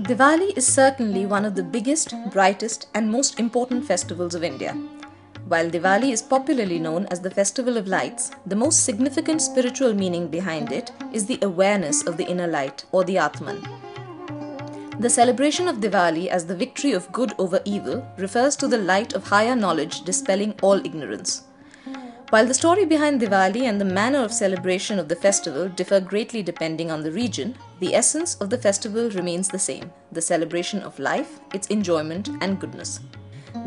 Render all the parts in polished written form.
Diwali is certainly one of the biggest, brightest and most important festivals of India. While Diwali is popularly known as the Festival of Lights, the most significant spiritual meaning behind it is the awareness of the inner light or the Atman. The celebration of Diwali as the victory of good over evil refers to the light of higher knowledge dispelling all ignorance. While the story behind Diwali and the manner of celebration of the festival differ greatly depending on the region, the essence of the festival remains the same: the celebration of life, its enjoyment and goodness.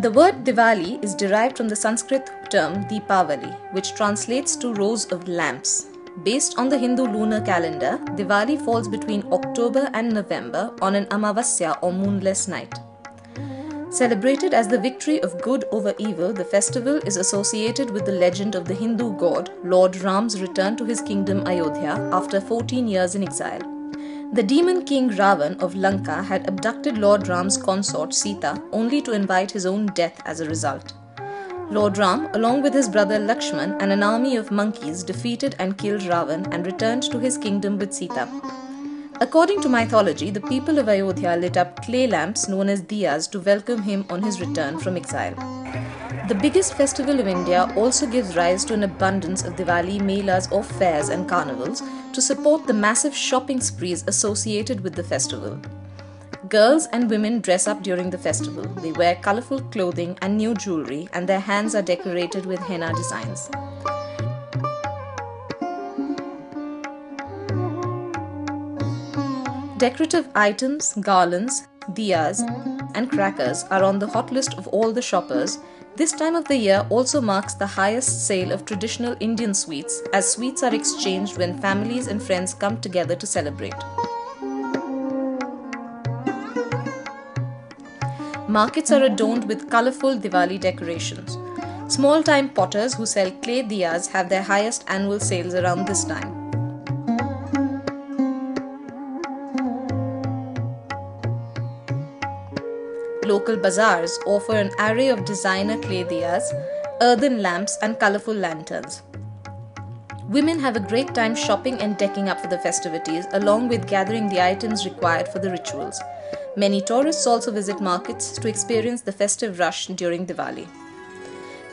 The word Diwali is derived from the Sanskrit term Deepavali, which translates to rows of lamps. Based on the Hindu lunar calendar, Diwali falls between October and November on an Amavasya or moonless night. Celebrated as the victory of good over evil, the festival is associated with the legend of the Hindu god Lord Ram's return to his kingdom Ayodhya after 14 years in exile. The demon king Ravan of Lanka had abducted Lord Ram's consort Sita only to invite his own death as a result. Lord Ram, along with his brother Laxman and an army of monkeys, defeated and killed Ravan and returned to his kingdom with Sita. According to mythology, the people of Ayodhya lit up clay lamps known as diyas to welcome him on his return from exile. The biggest festival of India also gives rise to an abundance of Diwali melas or fairs and carnivals to support the massive shopping sprees associated with the festival. Girls and women dress up during the festival. They wear colorful clothing and new jewelry, and their hands are decorated with henna designs. Decorative items, garlands, diyas, and crackers are on the hot list of all the shoppers. This time of the year also marks the highest sale of traditional Indian sweets, as sweets are exchanged when families and friends come together to celebrate. Markets are adorned with colorful Diwali decorations. Small-time potters who sell clay diyas have their highest annual sales around this time. Local bazaars offer an array of designer clay diyas, earthen lamps and colorful lanterns. Women have a great time shopping and decking up for the festivities, along with gathering the items required for the rituals. Many tourists also visit markets to experience the festive rush during Diwali.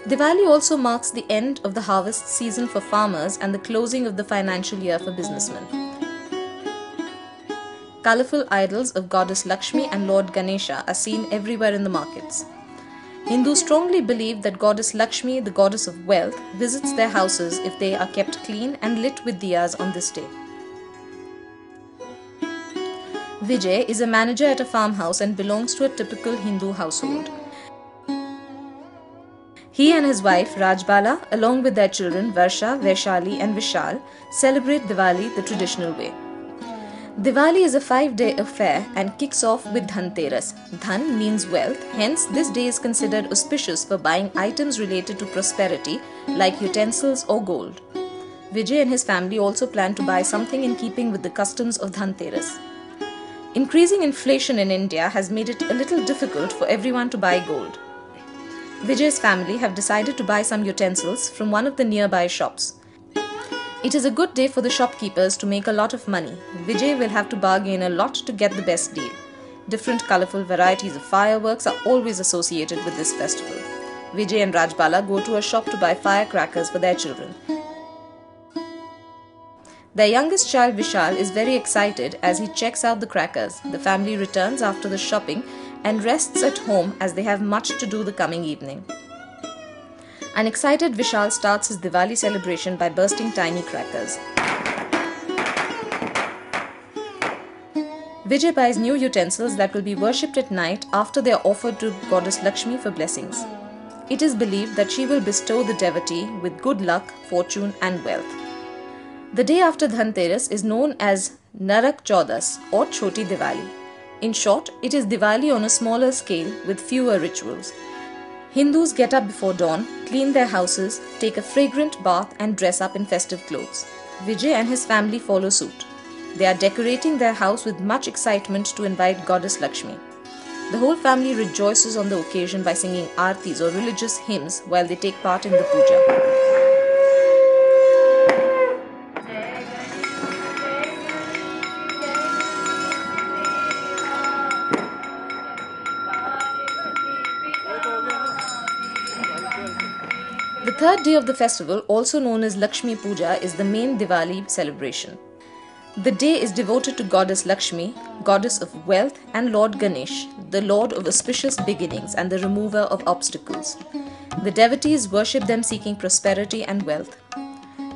Diwali also marks the end of the harvest season for farmers and the closing of the financial year for businessmen. Colorful idols of goddess Lakshmi and Lord Ganesha are seen everywhere in the markets. Hindus strongly believe that goddess Lakshmi, the goddess of wealth, visits their houses if they are kept clean and lit with diyas on this day. Vijay is a manager at a farmhouse and belongs to a typical Hindu household. He and his wife Rajbala, along with their children Varsha, Vaishali and Vishal, celebrate Diwali the traditional way. Diwali is a 5-day affair and kicks off with Dhanteras. Dhan means wealth, hence this day is considered auspicious for buying items related to prosperity like utensils or gold. Vijay and his family also plan to buy something in keeping with the customs of Dhanteras. Increasing inflation in India has made it a little difficult for everyone to buy gold. Vijay's family have decided to buy some utensils from one of the nearby shops. It is a good day for the shopkeepers to make a lot of money. Vijay will have to bargain a lot to get the best deal. Different colorful varieties of fireworks are always associated with this festival. Vijay and Rajbala go to a shop to buy firecrackers for their children. Their youngest child Vishal is very excited as he checks out the crackers. The family returns after the shopping and rests at home as they have much to do the coming evening. An excited Vishal starts his Diwali celebration by bursting tiny crackers. Vijay buys new utensils that will be worshipped at night after they are offered to goddess Lakshmi for blessings. It is believed that she will bestow the devotee with good luck, fortune and wealth. The day after Dhanteras is known as Narak Chaudas or Choti Diwali. In short, it is Diwali on a smaller scale with fewer rituals. Hindus get up before dawn, clean their houses, take a fragrant bath and dress up in festive clothes. Vijay and his family follow suit. They are decorating their house with much excitement to invite goddess Lakshmi. The whole family rejoices on the occasion by singing aartis or religious hymns while they take part in the puja. third day of the festival, also known as Lakshmi Puja, is the main Diwali celebration. The day is devoted to goddess Lakshmi, goddess of wealth, and Lord Ganesh, the lord of auspicious beginnings and the remover of obstacles. The devotees worship them seeking prosperity and wealth.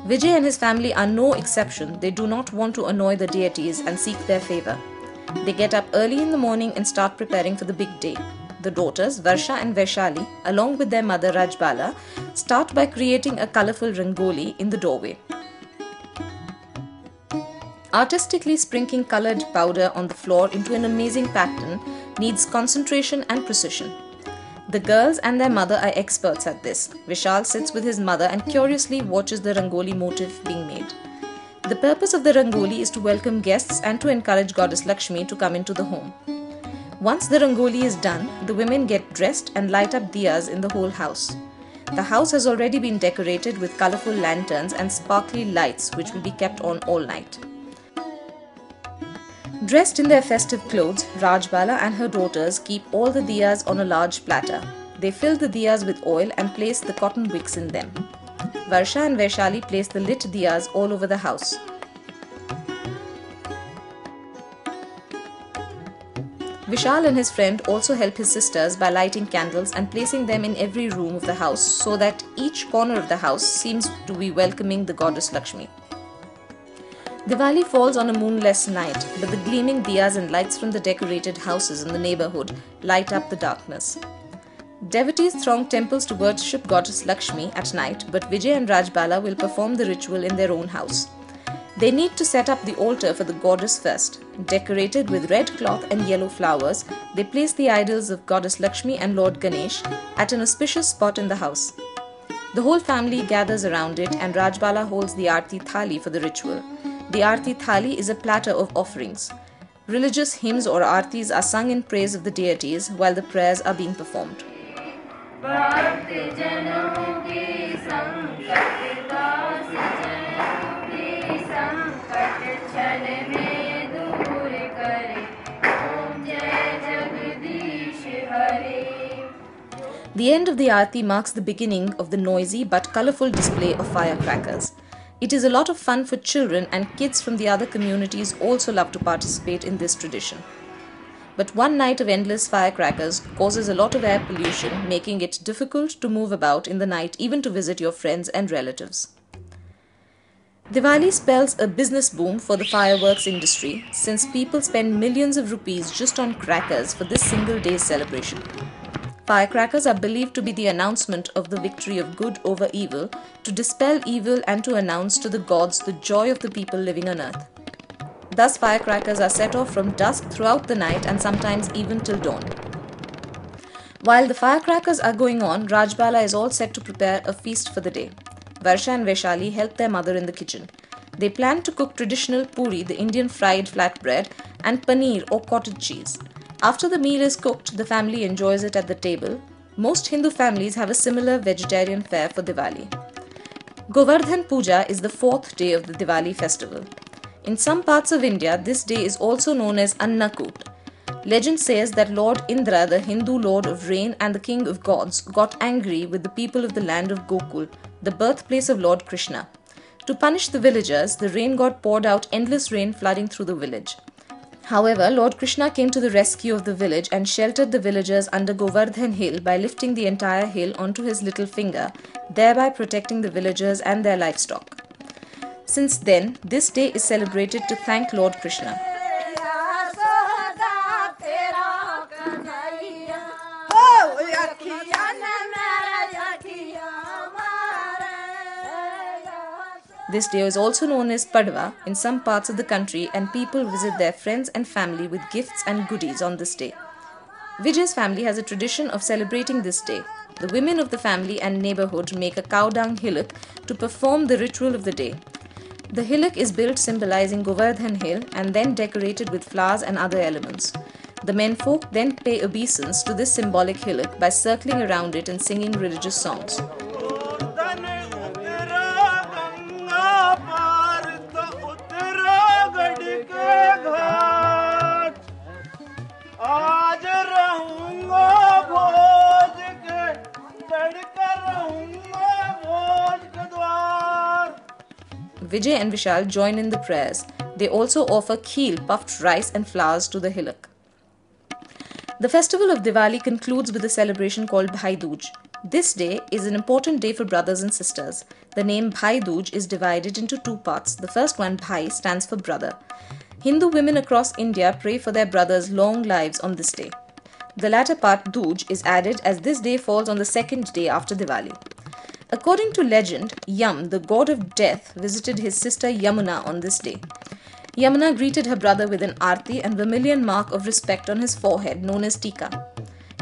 Vijay and his family are no exception. They do not want to annoy the deities and seek their favor. They get up early in the morning and start preparing for the big day. The daughters, Varsha and Vaishali, along with their mother Rajbala, start by creating a colorful rangoli in the doorway. Artistically sprinkling colored powder on the floor into an amazing pattern needs concentration and precision. The girls and their mother are experts at this. Vishal sits with his mother and curiously watches the rangoli motif being made. The purpose of the rangoli is to welcome guests and to encourage goddess Lakshmi to come into the home. Once the rangoli is done, the women get dressed and light up diyas in the whole house. The house has already been decorated with colorful lanterns and sparkly lights which will be kept on all night. Dressed in their festive clothes, Rajbala and her daughters keep all the diyas on a large platter. They fill the diyas with oil and place the cotton wicks in them. Varsha and Vaishali place the lit diyas all over the house. Vishal and his friend also help his sisters by lighting candles and placing them in every room of the house so that each corner of the house seems to be welcoming the goddess Lakshmi. Diwali falls on a moonless night, but the gleaming diyas and lights from the decorated houses in the neighborhood light up the darkness. Devotees throng temples to worship goddess Lakshmi at night, but Vijay and Rajbala will perform the ritual in their own house. They need to set up the altar for the goddess first. Decorated with red cloth and yellow flowers, they place the idols of goddess Lakshmi and Lord Ganesh at an auspicious spot in the house. The whole family gathers around it and Rajbala holds the Aarti Thali for the ritual. The Aarti Thali is a platter of offerings. Religious hymns or aartis are sung in praise of the deities while the prayers are being performed. The end of the Aarti marks the beginning of the noisy but colourful display of firecrackers. It is a lot of fun for children, and kids from the other communities also love to participate in this tradition. But one night of endless firecrackers causes a lot of air pollution, making it difficult to move about in the night, even to visit your friends and relatives. Diwali spells a business boom for the fireworks industry, since people spend millions of rupees just on crackers for this single day's celebration. Firecrackers are believed to be the announcement of the victory of good over evil, to dispel evil and to announce to the gods the joy of the people living on earth. Thus, firecrackers are set off from dusk throughout the night and sometimes even till dawn. While the firecrackers are going on, Rajbala is all set to prepare a feast for the day. Varsha and Vaishali help their mother in the kitchen. They plan to cook traditional puri, the Indian fried flatbread, and paneer or cottage cheese. After the meal is cooked, the family enjoys it at the table. Most Hindu families have a similar vegetarian fare for Diwali. Govardhan Puja is the fourth day of the Diwali festival. In some parts of India, this day is also known as Annakut. Legend says that Lord Indra, the Hindu lord of rain and the king of gods, got angry with the people of the land of Gokul, the birthplace of Lord Krishna. To punish the villagers, the rain god poured out endless rain flooding through the village. However, Lord Krishna came to the rescue of the village and sheltered the villagers under Govardhan hill by lifting the entire hill onto his little finger, thereby protecting the villagers and their livestock. Since then, this day is celebrated to thank Lord Krishna. This day is also known as Padwa in some parts of the country, and people visit their friends and family with gifts and goodies on this day. Vijay's family has a tradition of celebrating this day. The women of the family and neighborhood make a cow dung hillock to perform the ritual of the day. The hillock is built symbolizing Govardhan hill and then decorated with flowers and other elements. The menfolk then pay obeisance to this symbolic hillock by circling around it and singing religious songs. Vijay and Vishal join in the prayers. They also offer kheer, puffed rice and flowers to the hillock. The festival of Diwali concludes with a celebration called Bhai Dooj. This day is an important day for brothers and sisters. The name Bhai Dooj is divided into two parts. The first one, Bhai, stands for brother. Hindu women across India pray for their brothers' long lives on this day. The latter part, Dooj, is added as this day falls on the second day after Diwali. According to legend, Yam, the god of death, visited his sister Yamuna on this day. Yamuna greeted her brother with an aarti and vermilion mark of respect on his forehead known as tika.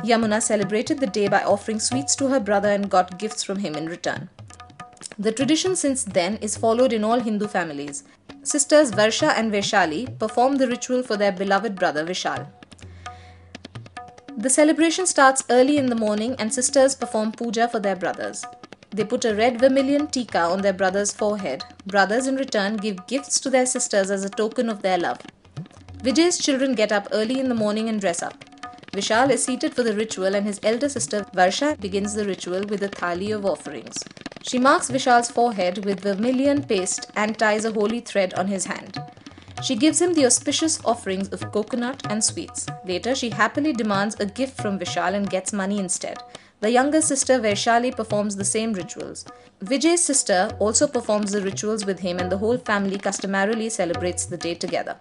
Yamuna celebrated the day by offering sweets to her brother and got gifts from him in return. The tradition since then is followed in all Hindu families. Sisters Varsha and Vaishali perform the ritual for their beloved brother Vishal. The celebration starts early in the morning and sisters perform puja for their brothers. They put a red vermilion tika on their brother's forehead. Brothers in return give gifts to their sisters as a token of their love. Vijay's children get up early in the morning and dress up. Vishal is seated for the ritual and his elder sister Varsha begins the ritual with a thali of offerings. She marks Vishal's forehead with vermilion paste and ties a holy thread on his hand. She gives him the auspicious offerings of coconut and sweets. Later, she happily demands a gift from Vishal and gets money instead. The younger sister Vaishali performs the same rituals. Vijay's sister also performs the rituals with him and the whole family customarily celebrates the day together.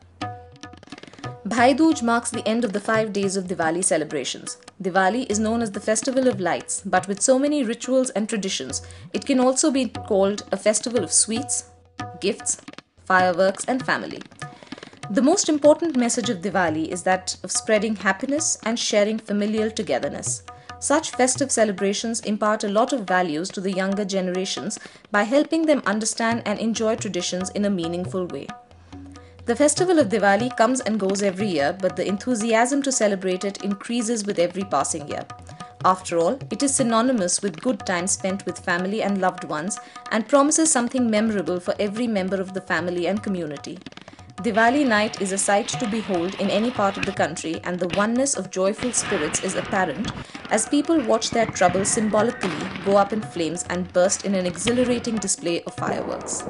Bhai Dooj marks the end of the 5 days of Diwali celebrations. Diwali is known as the festival of lights, but with so many rituals and traditions, it can also be called a festival of sweets, gifts, fireworks and family. The most important message of Diwali is that of spreading happiness and sharing familial togetherness. Such festive celebrations impart a lot of values to the younger generations by helping them understand and enjoy traditions in a meaningful way. The festival of Diwali comes and goes every year, but the enthusiasm to celebrate it increases with every passing year. After all, it is synonymous with good time spent with family and loved ones and promises something memorable for every member of the family and community. Diwali night is a sight to behold in any part of the country, and the oneness of joyful spirits is apparent as people watch their troubles symbolically go up in flames and burst in an exhilarating display of fireworks.